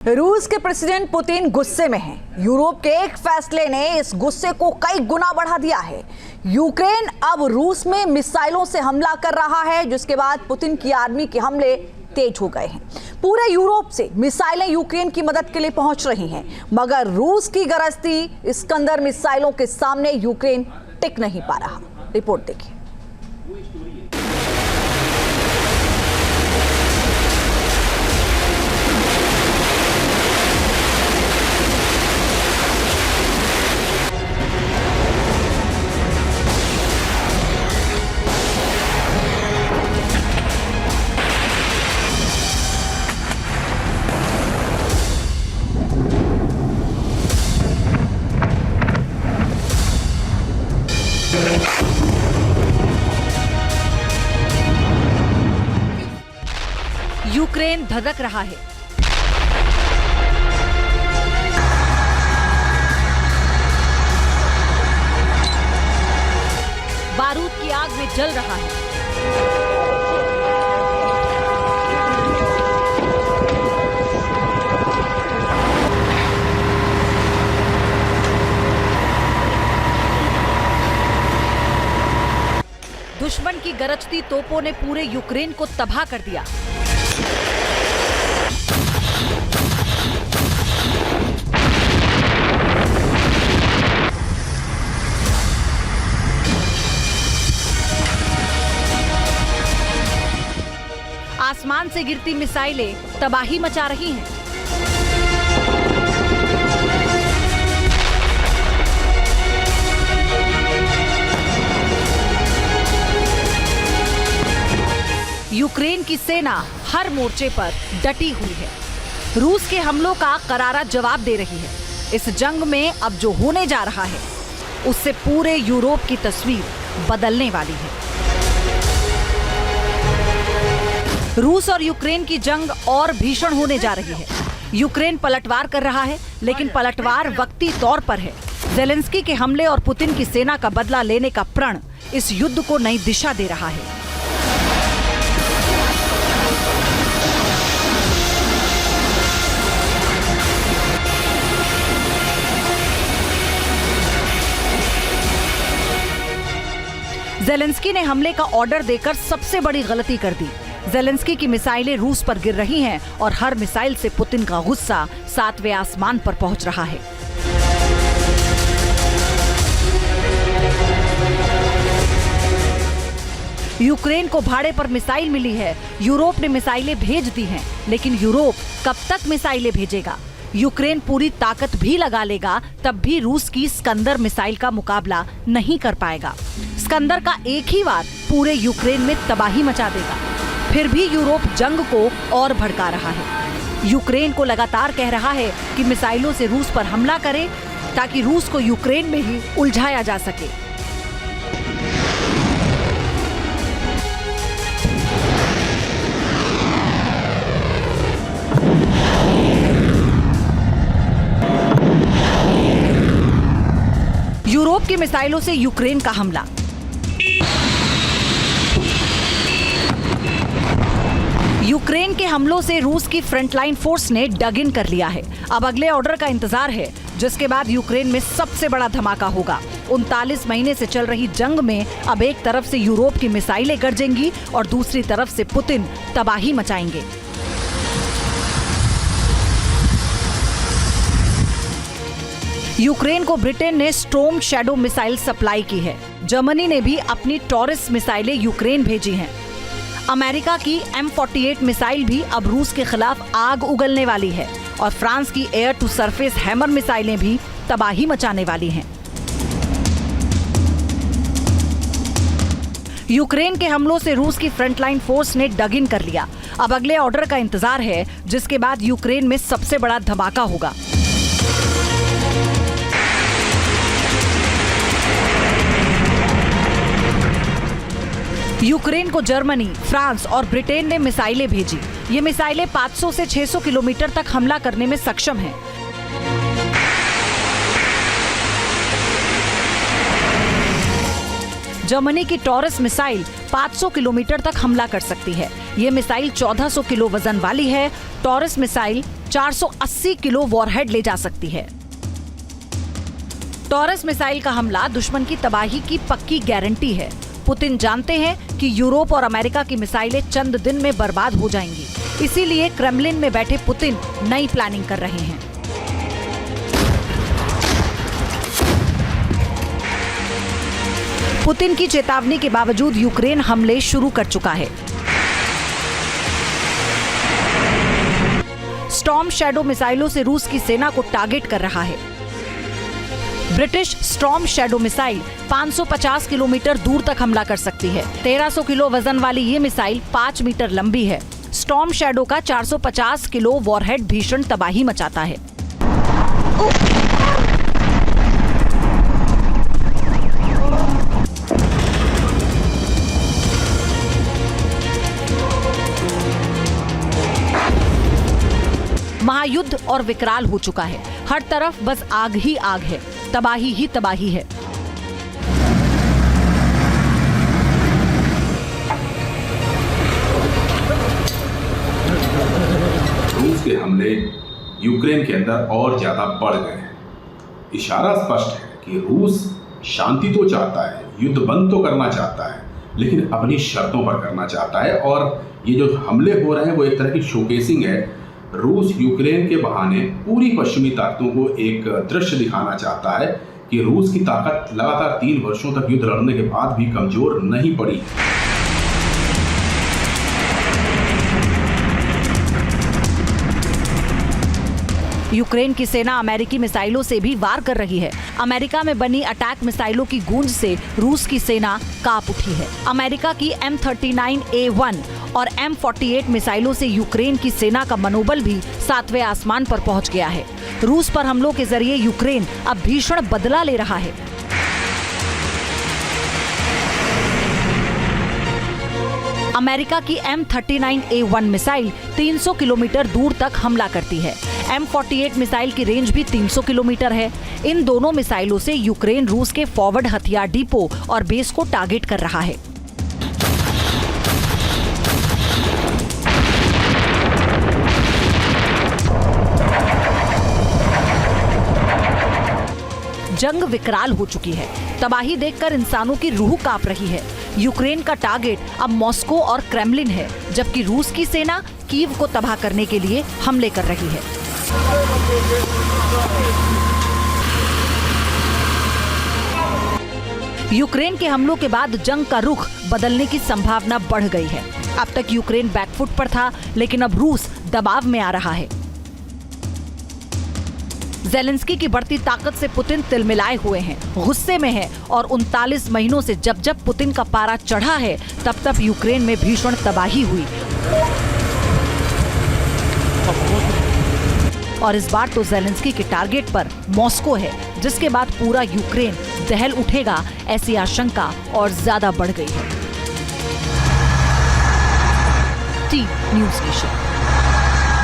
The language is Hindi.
रूस के प्रेसिडेंट पुतिन गुस्से में हैं। यूरोप के एक फैसले ने इस गुस्से को कई गुना बढ़ा दिया है। यूक्रेन अब रूस में मिसाइलों से हमला कर रहा है, जिसके बाद पुतिन की आर्मी के हमले तेज हो गए हैं। पूरे यूरोप से मिसाइलें यूक्रेन की मदद के लिए पहुंच रही हैं, मगर रूस की गरजती इस्कंदर मिसाइलों के सामने यूक्रेन टिक नहीं पा रहा। रिपोर्ट देखिए। यूक्रेन धधक रहा है। बारूद की आग में जल रहा है। दुश्मन की गरजती तोपों ने पूरे यूक्रेन को तबाह कर दिया। आसमान से गिरती मिसाइलें तबाही मचा रही हैं। यूक्रेन की सेना हर मोर्चे पर डटी हुई है। रूस के हमलों का करारा जवाब दे रही है। इस जंग में अब जो होने जा रहा है, उससे पूरे यूरोप की तस्वीर बदलने वाली है। रूस और यूक्रेन की जंग और भीषण होने जा रही है। यूक्रेन पलटवार कर रहा है, लेकिन पलटवार वक्ती तौर पर है। ज़ेलेंस्की के हमले और पुतिन की सेना का बदला लेने का प्रण इस युद्ध को नई दिशा दे रहा है। ज़ेलेंस्की ने हमले का ऑर्डर देकर सबसे बड़ी गलती कर दी। ज़ेलेंस्की की मिसाइलें रूस पर गिर रही हैं और हर मिसाइल से पुतिन का गुस्सा 7वें आसमान पर पहुंच रहा है। यूक्रेन को भाड़े पर मिसाइल मिली है। यूरोप ने मिसाइलें भेज दी हैं, लेकिन यूरोप कब तक मिसाइलें भेजेगा? यूक्रेन पूरी ताकत भी लगा लेगा, तब भी रूस की इस्कंदर मिसाइल का मुकाबला नहीं कर पाएगा। इस्कंदर का एक ही वार पूरे यूक्रेन में तबाही मचा देगा। फिर भी यूरोप जंग को और भड़का रहा है। यूक्रेन को लगातार कह रहा है कि मिसाइलों से रूस पर हमला करे, ताकि रूस को यूक्रेन में ही उलझाया जा सके। यूरोप की मिसाइलों से यूक्रेन का हमला। यूक्रेन के हमलों से रूस की फ्रंटलाइन फोर्स ने डग इन कर लिया है। अब अगले ऑर्डर का इंतजार है, जिसके बाद यूक्रेन में सबसे बड़ा धमाका होगा। 39 महीने से चल रही जंग में अब एक तरफ से यूरोप की मिसाइलें गरजेंगी और दूसरी तरफ से पुतिन तबाही मचाएंगे। यूक्रेन को ब्रिटेन ने स्टॉर्म शैडो मिसाइल सप्लाई की है। जर्मनी ने भी अपनी टॉरस मिसाइलें यूक्रेन भेजी हैं। अमेरिका की M48 मिसाइल भी अब रूस के खिलाफ आग उगलने वाली है और फ्रांस की एयर टू सरफेस हैमर मिसाइलें भी तबाही मचाने वाली हैं। यूक्रेन के हमलों से रूस की फ्रंटलाइन फोर्स ने डग इन कर लिया। अब अगले ऑर्डर का इंतजार है, जिसके बाद यूक्रेन में सबसे बड़ा धमाका होगा। यूक्रेन को जर्मनी, फ्रांस और ब्रिटेन ने मिसाइलें भेजी। ये मिसाइलें 500 से 600 किलोमीटर तक हमला करने में सक्षम हैं। जर्मनी की टॉरस मिसाइल 500 किलोमीटर तक हमला कर सकती है। ये मिसाइल 1400 किलो वजन वाली है। टॉरस मिसाइल 480 किलो वॉरहेड ले जा सकती है। टॉरस मिसाइल का हमला दुश्मन की तबाही की पक्की गारंटी है। पुतिन जानते हैं कि यूरोप और अमेरिका की मिसाइलें चंद दिन में बर्बाद हो जाएंगी, इसीलिए क्रेमलिन में बैठे पुतिन नई प्लानिंग कर रहे हैं। पुतिन की चेतावनी के बावजूद यूक्रेन हमले शुरू कर चुका है। स्टॉर्म शैडो मिसाइलों से रूस की सेना को टारगेट कर रहा है। British storm shadow missile 550 kilometre दूर तक हमला कर सकती है। 1300 किलो वजन वाली ये मिसाइल 5 मीटर लंबी है। स्टॉर्म शैडो का 450 किलो वॉरहेड भीषण तबाही मचाता है। महायुद्ध और विकराल हो चुका है। हर तरफ बस आग ही आग है, तबाही ही तबाही है। रूस के हमले यूक्रेन के अंदर और ज्यादा बढ़ गए हैं। इशारा स्पष्ट है कि रूस शांति तो चाहता है, युद्ध बंद तो करना चाहता है, लेकिन अपनी शर्तों पर करना चाहता है। और ये जो हमले हो रहे हैं वो एक तरह की शोकेसिंग है। रूस यूक्रेन के बहाने पूरी पश्चिमी ताकतों को एक दृश्य दिखाना चाहता है कि रूस की ताकत लगातार 3 वर्षों तक युद्ध लड़ने के बाद भी कमजोर नहीं पड़ी। यूक्रेन की सेना अमेरिकी मिसाइलों से भी वार कर रही है। अमेरिका में बनी अटैक मिसाइलों की गूंज से रूस की सेना कांप उठी है। अमेरिका की M39A1 और M48 मिसाइलों से यूक्रेन की सेना का मनोबल भी 7वें आसमान पर पहुंच गया है। रूस पर हमलों के जरिए यूक्रेन अब भीषण बदला ले रहा है। अमेरिका की M39A1 मिसाइल 300 किलोमीटर दूर तक हमला करती है। M48 मिसाइल की रेंज भी 300 किलोमीटर है। इन दोनों मिसाइलों से यूक्रेन रूस के फॉरवर्ड हथियार डिपो और बेस को टारगेट कर रहा है। जंग विकराल हो चुकी है। तबाही देखकर इंसानों की रूह कांप रही है। यूक्रेन का टारगेट अब मॉस्को और क्रेमलिन है, जबकि रूस की सेना कीव को तबाह करने के लिए हमले कर रही है। यूक्रेन के हमलों के बाद जंग का रुख बदलने की संभावना बढ़ गई है। अब तक यूक्रेन बैकफुट पर था, लेकिन अब रूस दबाव में आ रहा है। ज़ेलेंस्की की बढ़ती ताकत से पुतिन तिलमिलाए हुए हैं, गुस्से में है और 39 महीनों से जब जब पुतिन का पारा चढ़ा है तब तब यूक्रेन में भीषण तबाही हुई। और इस बार तो ज़ेलेंस्की के टारगेट पर मॉस्को है, जिसके बाद पूरा यूक्रेन दहल उठेगा, ऐसी आशंका और ज्यादा बढ़ गई है। T news nation.